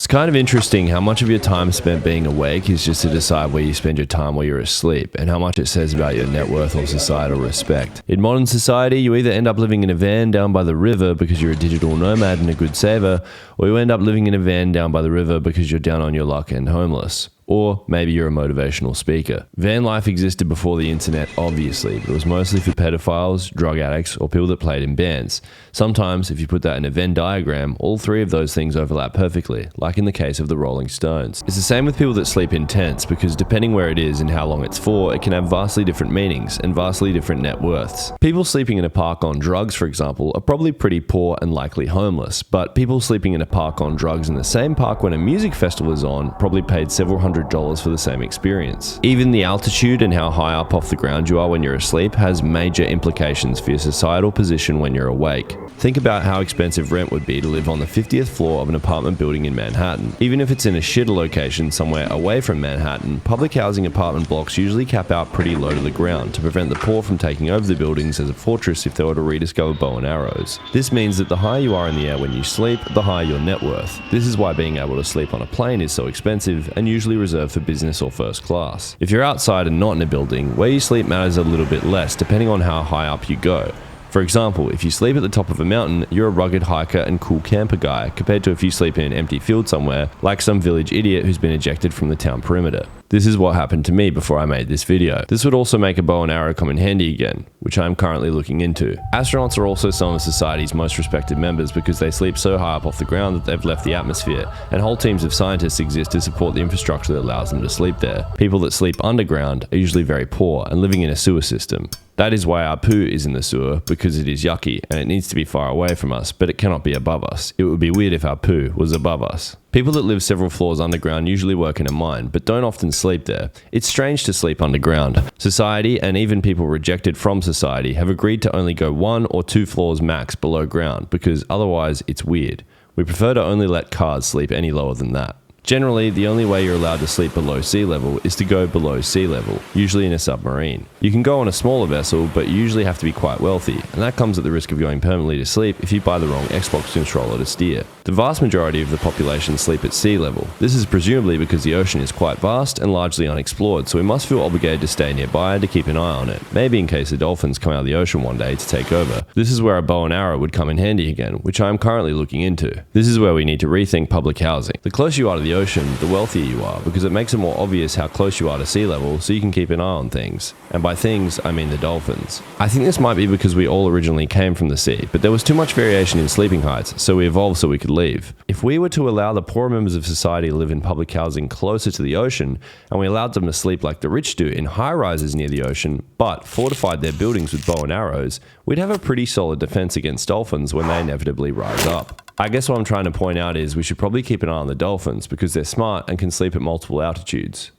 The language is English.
kind of interesting how much of your time spent being awake is just to decide where you spend your time while you're asleep, and how much it says about your net worth or societal respect. In modern society, you either end up living in a van down by the river because you're a digital nomad and a good saver, or you end up living in a van down by the river because you're down on your luck and homeless. Or maybe you're a motivational speaker. Van life existed before the internet, obviously, but it was mostly for pedophiles, drug addicts, or people that played in bands. Sometimes, if you put that in a Venn diagram, all three of those things overlap perfectly, like in the case of the Rolling Stones. It's the same with people that sleep in tents, because depending where it is and how long it's for, it can have vastly different meanings and vastly different net worths. People sleeping in a park on drugs, for example, are probably pretty poor and likely homeless, but people sleeping in a park on drugs in the same park when a music festival is on probably paid several $100s for the same experience. Even the altitude and how high up off the ground you are when you're asleep has major implications for your societal position when you're awake. Think about how expensive rent would be to live on the 50th floor of an apartment building in Manhattan. Even if it's in a shitter location somewhere away from Manhattan, public housing apartment blocks usually cap out pretty low to the ground to prevent the poor from taking over the buildings as a fortress if they were to rediscover bow and arrows. This means that the higher you are in the air when you sleep, the higher your net worth. This is why being able to sleep on a plane is so expensive and usually reserved for business or first class. If you're outside and not in a building, where you sleep matters a little bit less depending on how high up you go. For example, if you sleep at the top of a mountain, you're a rugged hiker and cool camper guy, compared to if you sleep in an empty field somewhere, like some village idiot who's been ejected from the town perimeter. This is what happened to me before I made this video. This would also make a bow and arrow come in handy again, which I am currently looking into. Astronauts are also some of society's most respected members because they sleep so high up off the ground that they've left the atmosphere, and whole teams of scientists exist to support the infrastructure that allows them to sleep there. People that sleep underground are usually very poor and living in a sewer system. That is why our poo is in the sewer, because it is yucky and it needs to be far away from us, but it cannot be above us. It would be weird if our poo was above us. People that live several floors underground usually work in a mine, but don't often sleep there. It's strange to sleep underground. Society, and even people rejected from society, have agreed to only go 1 or 2 floors max below ground, because otherwise it's weird. We prefer to only let cars sleep any lower than that. Generally, the only way you're allowed to sleep below sea level is to go below sea level, usually in a submarine. You can go on a smaller vessel, but you usually have to be quite wealthy, and that comes at the risk of going permanently to sleep if you buy the wrong Xbox controller to steer. The vast majority of the population sleep at sea level. This is presumably because the ocean is quite vast and largely unexplored, so we must feel obligated to stay nearby to keep an eye on it, maybe in case the dolphins come out of the ocean one day to take over. This is where a bow and arrow would come in handy again, which I am currently looking into. This is where we need to rethink public housing. The closer you are to the ocean, the wealthier you are, because it makes it more obvious how close you are to sea level, so you can keep an eye on things. And by things, I mean the dolphins. I think this might be because we all originally came from the sea, but there was too much variation in sleeping heights, so we evolved so we could leave. If we were to allow the poorer members of society to live in public housing closer to the ocean, and we allowed them to sleep like the rich do in high-rises near the ocean, but fortified their buildings with bow and arrows, we'd have a pretty solid defense against dolphins when they inevitably rise up. I guess what I'm trying to point out is we should probably keep an eye on the dolphins because they're smart and can sleep at multiple altitudes.